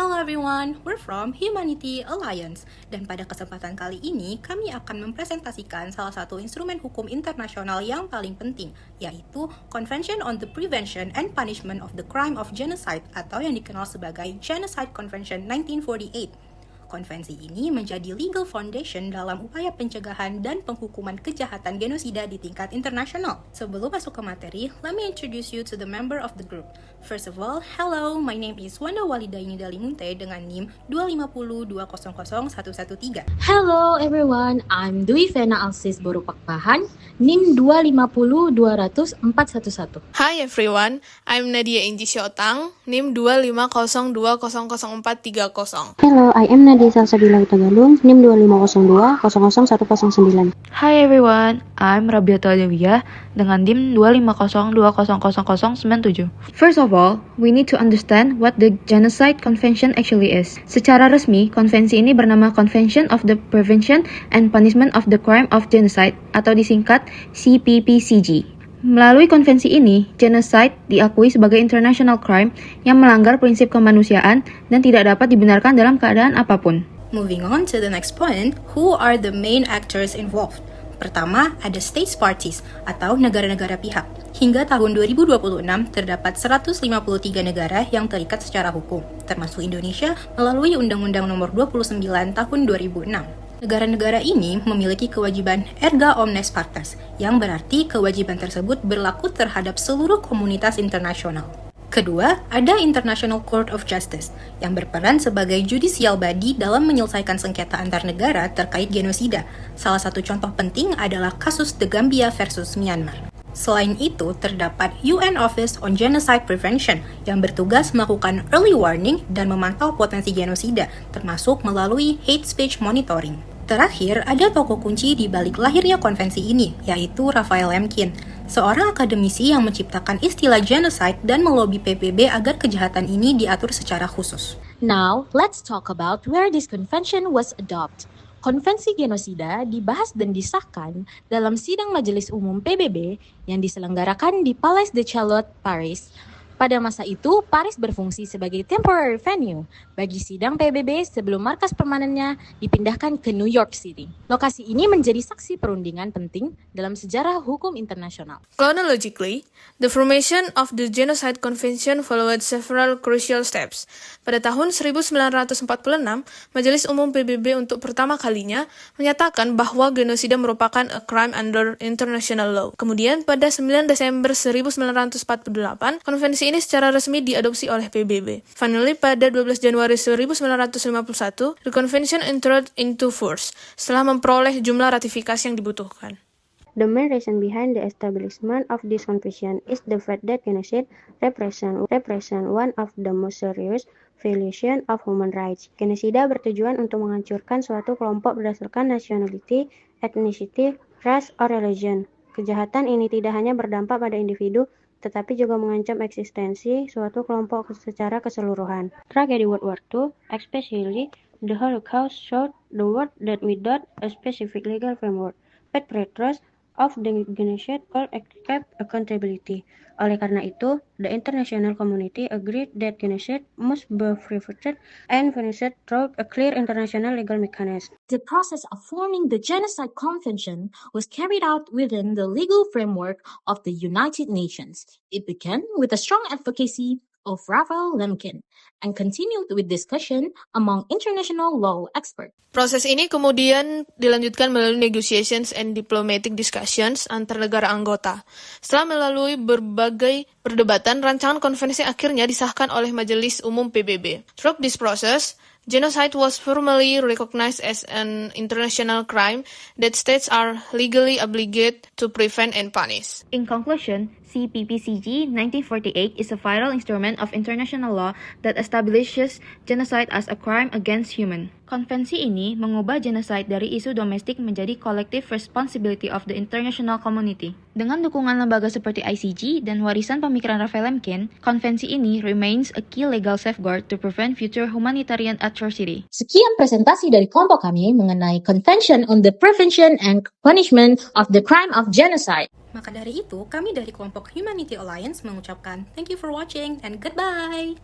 Hello everyone, we're from Humanity Alliance. Dan pada kesempatan kali ini, kami akan mempresentasikan salah satu instrumen hukum internasional yang paling penting, yaitu Convention on the Prevention and Punishment of the Crime of Genocide atau yang dikenal sebagai Genocide Convention 1948. Konvensi ini menjadi legal foundation dalam upaya pencegahan dan penghukuman kejahatan genosida di tingkat internasional. Sebelum masuk ke materi, let me introduce you to the member of the group. First of all, hello, my name is Wanda Walidaini Dalimunte dengan NIM 250200113. Hello everyone, I'm Dwi Vena Alsis Borupakpahan, NIM 250200411. Hi everyone, I'm Nadia Inji Syotang, NIM 250200430. Hello, I am Nadia Salsabila Utagalung, NIM 2502000109. Hi everyone, I'm Rabiata Dewiyah dengan NIM 250200097. First of all, we need to understand what the Genocide Convention actually is. Secara resmi, konvensi ini bernama Convention of the Prevention and Punishment of the Crime of Genocide atau disingkat CPPCG. Melalui konvensi ini, genocide diakui sebagai international crime yang melanggar prinsip kemanusiaan dan tidak dapat dibenarkan dalam keadaan apapun. Moving on to the next point, who are the main actors involved? Pertama, ada states parties atau negara-negara pihak. Hingga tahun 2026, terdapat 153 negara yang terikat secara hukum, termasuk Indonesia melalui Undang-Undang Nomor 29 Tahun 2006. Negara-negara ini memiliki kewajiban erga omnes partes, yang berarti kewajiban tersebut berlaku terhadap seluruh komunitas internasional. Kedua, ada International Court of Justice, yang berperan sebagai judicial body dalam menyelesaikan sengketa antar negara terkait genosida. Salah satu contoh penting adalah kasus The Gambia versus Myanmar. Selain itu, terdapat UN Office on Genocide Prevention yang bertugas melakukan early warning dan memantau potensi genosida, termasuk melalui hate speech monitoring. Terakhir, ada tokoh kunci di balik lahirnya konvensi ini, yaitu Raphael Lemkin, seorang akademisi yang menciptakan istilah genocide dan melobi PBB agar kejahatan ini diatur secara khusus. Now, let's talk about where this convention was adopted. Konvensi genosida dibahas dan disahkan dalam sidang Majelis Umum PBB yang diselenggarakan di Palais de Chaillot, Paris. Pada masa itu, Paris berfungsi sebagai temporary venue bagi sidang PBB sebelum markas permanennya dipindahkan ke New York City. Lokasi ini menjadi saksi perundingan penting dalam sejarah hukum internasional. Chronologically, the formation of the Genocide Convention followed several crucial steps. Pada tahun 1946, Majelis Umum PBB untuk pertama kalinya menyatakan bahwa genosida merupakan a crime under international law. Kemudian pada 9 Desember 1948, konvensi ini secara resmi diadopsi oleh PBB. Finally, pada 12 Januari 1951, the convention entered into force setelah memperoleh jumlah ratifikasi yang dibutuhkan. The main reason behind the establishment of this convention is the fact that genocide represent one of the most serious violations of human rights. Genosida bertujuan untuk menghancurkan suatu kelompok berdasarkan nationality, ethnicity, race, or religion. Kejahatan ini tidak hanya berdampak pada individu, tetapi juga mengancam eksistensi suatu kelompok secara keseluruhan. Tragedi World War II, especially the Holocaust, showed the world that without a specific legal framework, perpetrators of the genocide could escape accountability. Oleh karena itu, the international community agreed that genocide must be prevented and punished through a clear international legal mechanism. The process of forming the Genocide Convention was carried out within the legal framework of the United Nations. It began with a strong advocacy of Raphael Lemkin and continued with discussion among international law experts. Proses ini kemudian dilanjutkan melalui negotiations and diplomatic discussions antar negara anggota. Setelah melalui berbagai perdebatan, rancangan konvensi akhirnya disahkan oleh Majelis Umum PBB. Through this process, genocide was formally recognized as an international crime that states are legally obligated to prevent and punish. In conclusion, CPPCG 1948 is a vital instrument of international law that establishes genocide as a crime against human. Konvensi ini mengubah genocide dari isu domestik menjadi collective responsibility of the international community. Dengan dukungan lembaga seperti ICG dan warisan pemikiran Raphael Lemkin, konvensi ini remains a key legal safeguard to prevent future humanitarian atrocity. Sekian presentasi dari kelompok kami mengenai Convention on the Prevention and Punishment of the Crime of Genocide. Maka dari itu, kami dari kelompok Humanity Alliance mengucapkan thank you for watching and goodbye!